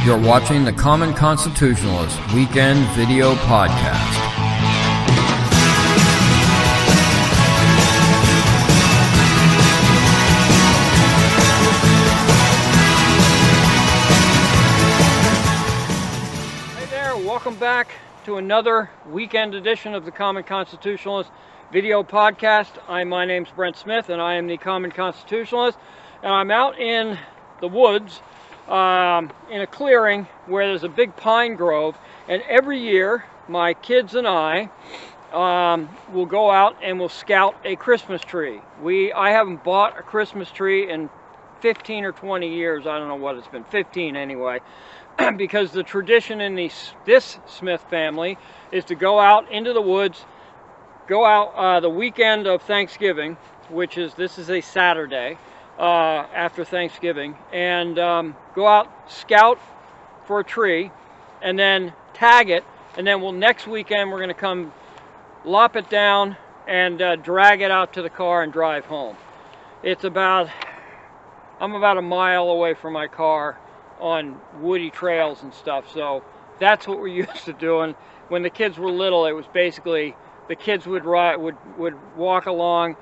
You're watching the Common Constitutionalist Weekend Video Podcast. Hey there, welcome back to another weekend edition of the Common Constitutionalist Video Podcast. My name's Brent Smith, and I am the Common Constitutionalist, and I'm out in the woods in a clearing where there's a big pine grove, and every year my kids and I will go out and we'll scout a Christmas tree. I haven't bought a Christmas tree in 15 or 20 years. I don't know what it's been, 15 anyway, because the tradition in this Smith family is to go out into the woods, go out the weekend of Thanksgiving, this is a Saturday after Thanksgiving, and go out, scout for a tree, and then tag it, and then next weekend we're going to come lop it down and drag it out to the car and drive home. I'm about a mile away from my car on woody trails and stuff, so that's what we're used to doing. When the kids were little, it was basically the kids would walk along,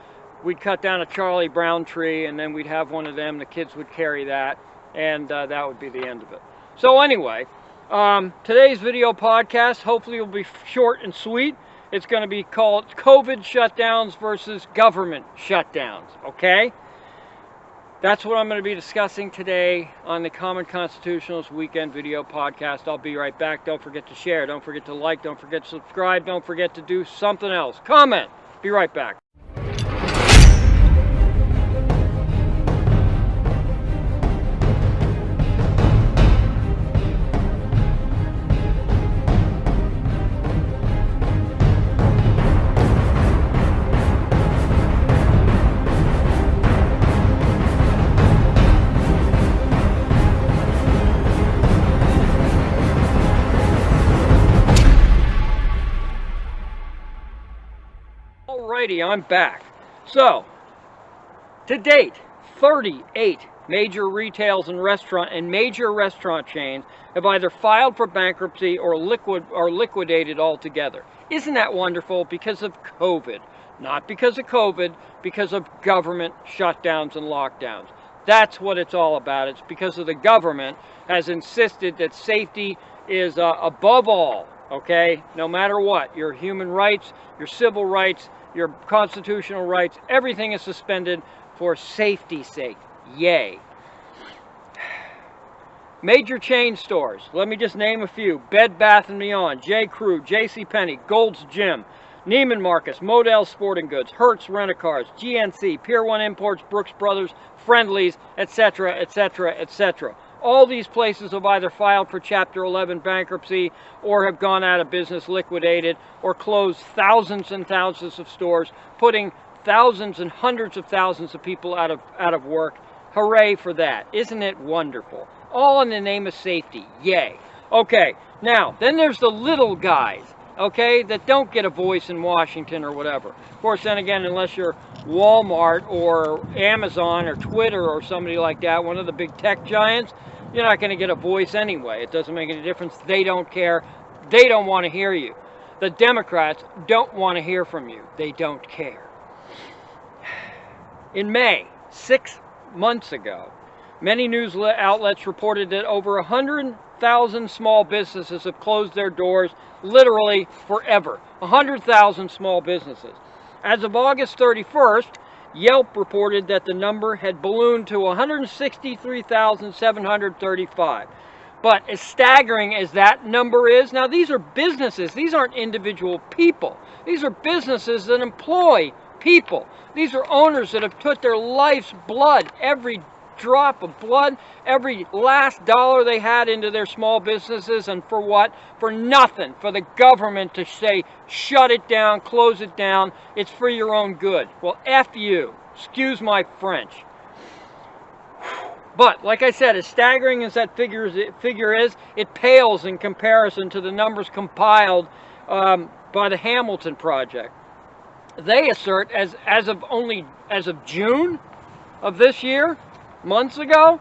we'd cut down a Charlie Brown tree, and then we'd have one of them, the kids would carry that, and that would be the end of it. So anyway, today's video podcast hopefully will be short and sweet. It's going to be called COVID shutdowns versus government shutdowns, okay? That's what I'm going to be discussing today on the Common Constitutionalist Weekend Video Podcast. I'll be right back. Don't forget to share. Don't forget to like. Don't forget to subscribe. Don't forget to do something else. Comment. Be right back. Alrighty, I'm back. So, to date, 38 major retails and major restaurant chains have either filed for bankruptcy or liquidated altogether. Isn't that wonderful? Because of COVID. Not because of COVID, because of government shutdowns and lockdowns. That's what it's all about. It's because of the government has insisted that safety is above all, okay? No matter what, your human rights, your civil rights, your constitutional rights, everything is suspended for safety's sake. Yay. Major chain stores. Let me just name a few. Bed Bath & Beyond, J. Crew, JCPenney, Gold's Gym, Neiman Marcus, Modell Sporting Goods, Hertz Rent-A-Cars, GNC, Pier 1 Imports, Brooks Brothers, Friendlies, etc., etc., etc. All these places have either filed for Chapter 11 bankruptcy or have gone out of business, liquidated, or closed thousands and thousands of stores, putting thousands and hundreds of thousands of people out of work. Hooray for that. Isn't it wonderful? All in the name of safety. Yay. Okay, now, then there's the little guys, okay, that don't get a voice in Washington or whatever. Of course, then again, unless you're Walmart or Amazon or Twitter or somebody like that, one of the big tech giants, you're not going to get a voice anyway. It doesn't make any difference. They don't care. They don't want to hear you. The Democrats don't want to hear from you. They don't care. In May, 6 months ago, many news outlets reported that over 100,000 small businesses have closed their doors literally forever. 100,000 small businesses. As of August 31st, Yelp reported that the number had ballooned to 163,735. But as staggering as that number is, now these are businesses. These aren't individual people. These are businesses that employ people. These are owners that have put their life's blood, every drop of blood, every last dollar they had into their small businesses, and for what? For nothing. For the government to say, shut it down, close it down, it's for your own good. Well, F you. Excuse my French. But, like I said, as staggering as that figure is, it pales in comparison to the numbers compiled by the Hamilton Project. They assert, as of June of this year, months ago,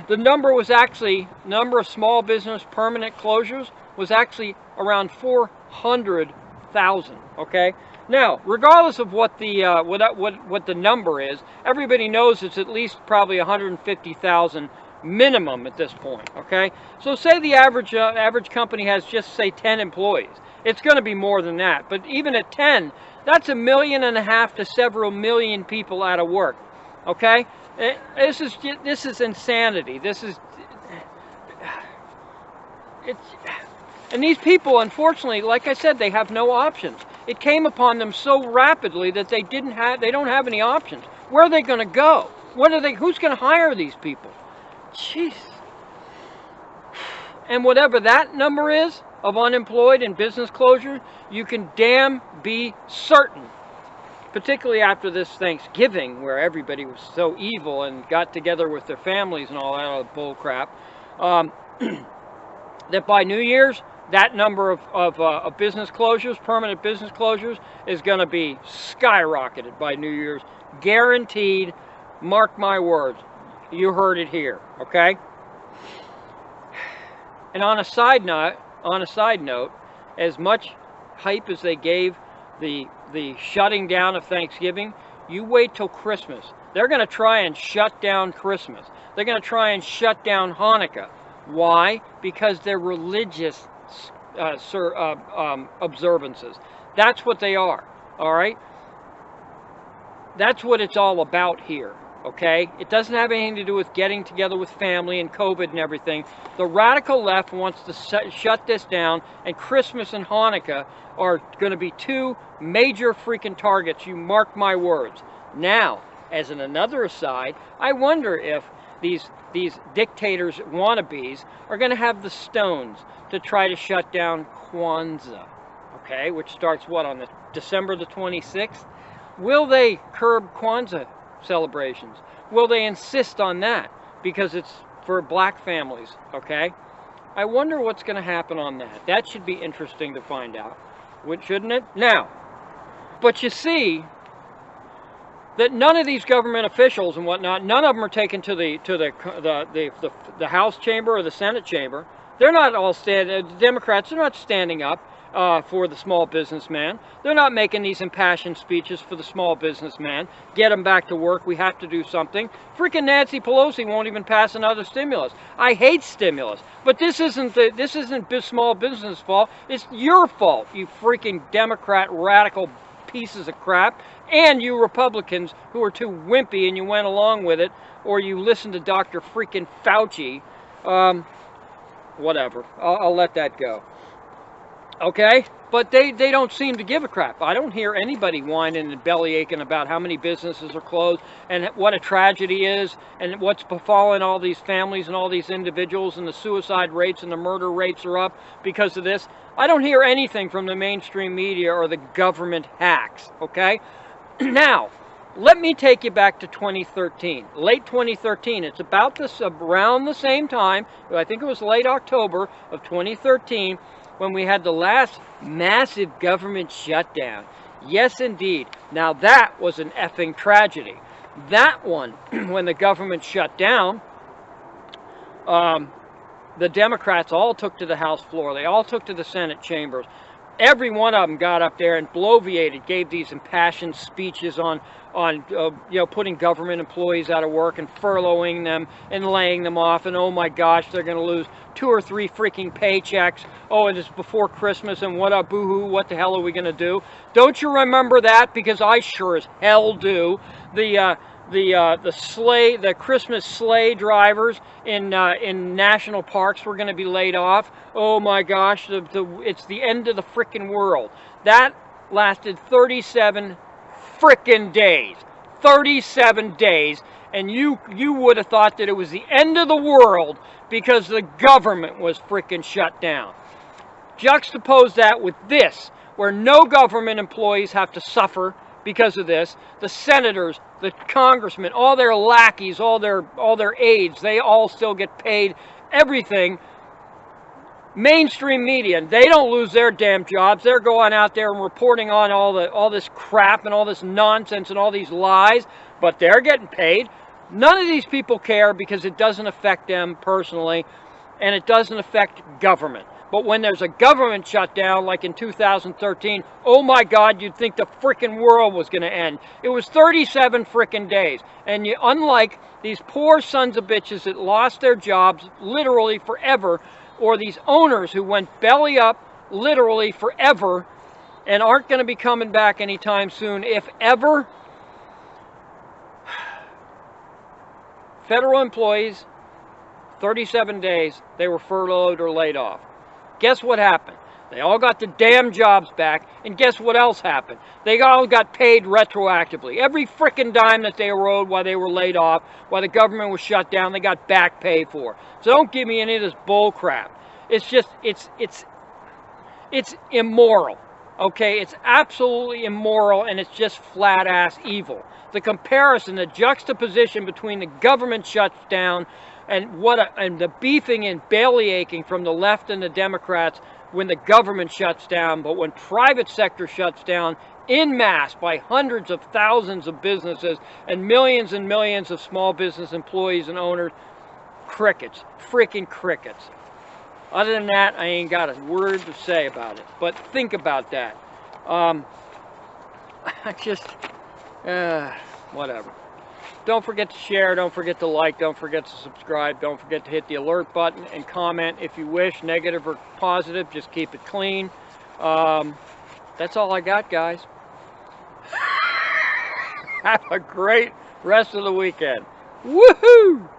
the number of small business permanent closures was actually around 400,000. Okay. Now, regardless of what the what the number is, everybody knows it's at least probably 150,000 minimum at this point. Okay. So say the average company has just say 10 employees. It's going to be more than that. But even at 10, that's 1.5 million to several million people out of work. Okay. This is insanity. And these people, unfortunately, like I said, they have no options. It came upon them so rapidly that they don't have any options. Where are they going to go? Who's going to hire these people? Jeez. And whatever that number is of unemployed and business closure, you can damn be certain, particularly after this Thanksgiving, where everybody was so evil and got together with their families and all that other bull crap, that by New Year's, that number of business closures, permanent business closures, is going to be skyrocketed by New Year's. Guaranteed. Mark my words. You heard it here. Okay? And on a side note, as much hype as they gave the shutting down of Thanksgiving, you wait till Christmas. They're going to try and shut down Christmas. They're going to try and shut down Hanukkah. Why? Because they're religious observances. That's what they are. All right? That's what it's all about here. Okay? It doesn't have anything to do with getting together with family and COVID and everything. The radical left wants to shut this down, and Christmas and Hanukkah are going to be two major freaking targets. You mark my words. Now, as another aside, I wonder if these dictators, wannabes, are going to have the stones to try to shut down Kwanzaa, okay, which starts on December the 26th. Will they curb Kwanzaa celebrations? Will they insist on that because it's for black families, okay? I wonder what's going to happen on that. That should be interesting to find out, shouldn't it? Now, but you see that none of these government officials and whatnot, none of them are taken to the House chamber or the Senate chamber. They're not all the Democrats are not standing up for the small businessman. They're not making these impassioned speeches for the small businessman. Get them back to work. We have to do something. Freaking Nancy Pelosi won't even pass another stimulus. I hate stimulus, but this isn't small business' fault. It's your fault, you freaking Democrat radical pieces of crap, and you Republicans who are too wimpy and you went along with it, or you listened to Dr. freaking Fauci. Whatever. I'll let that go. Okay? But they don't seem to give a crap. I don't hear anybody whining and belly aching about how many businesses are closed and what a tragedy is and what's befallen all these families and all these individuals, and the suicide rates and the murder rates are up because of this. I don't hear anything from the mainstream media or the government hacks. Okay? Now, let me take you back to 2013, late 2013. It's about this around the same time. I think it was late October of 2013 when we had the last massive government shutdown. Yes, indeed. Now that was an effing tragedy. That one, when the government shut down, the Democrats all took to the House floor. They all took to the Senate chambers. Every one of them got up there and bloviated, gave these impassioned speeches on putting government employees out of work and furloughing them and laying them off, and oh my gosh, they're going to lose 2 or 3 freaking paychecks. Oh, and it's before Christmas, and what a boo-hoo, what the hell are we going to do? Don't you remember that? Because I sure as hell do. The Christmas sleigh drivers in national parks were going to be laid off. Oh my gosh, it's the end of the frickin' world. That lasted 37 frickin' days. 37 days, and you would have thought that it was the end of the world because the government was frickin' shut down. Juxtapose that with this, where no government employees have to suffer because of this. The senators, the congressmen, all their lackeys, all their aides, they all still get paid everything. Mainstream media, they don't lose their damn jobs. They're going out there and reporting on all this crap and all this nonsense and all these lies, but they're getting paid. None of these people care because it doesn't affect them personally, and it doesn't affect government. But when there's a government shutdown, like in 2013, oh my God, you'd think the frickin' world was going to end. It was 37 frickin' days. And unlike these poor sons of bitches that lost their jobs literally forever, or these owners who went belly up literally forever and aren't going to be coming back anytime soon, if ever, federal employees, 37 days, they were furloughed or laid off. Guess what happened? They all got the damn jobs back, and guess what else happened? They all got paid retroactively. Every frickin' dime that they were owed while they were laid off, while the government was shut down, they got back pay for. So don't give me any of this bull crap. It's just, it's immoral, okay? It's absolutely immoral, and it's just flat-ass evil. The comparison, the juxtaposition between the government shutdown and the beefing and belly aching from the left and the Democrats when the government shuts down, but when private sector shuts down en masse by hundreds of thousands of businesses and millions of small business employees and owners, crickets, freaking crickets. Other than that, I ain't got a word to say about it. But think about that. Whatever. Don't forget to share, don't forget to like, don't forget to subscribe, don't forget to hit the alert button and comment if you wish, negative or positive, just keep it clean. That's all I got, guys. Have a great rest of the weekend. Woohoo!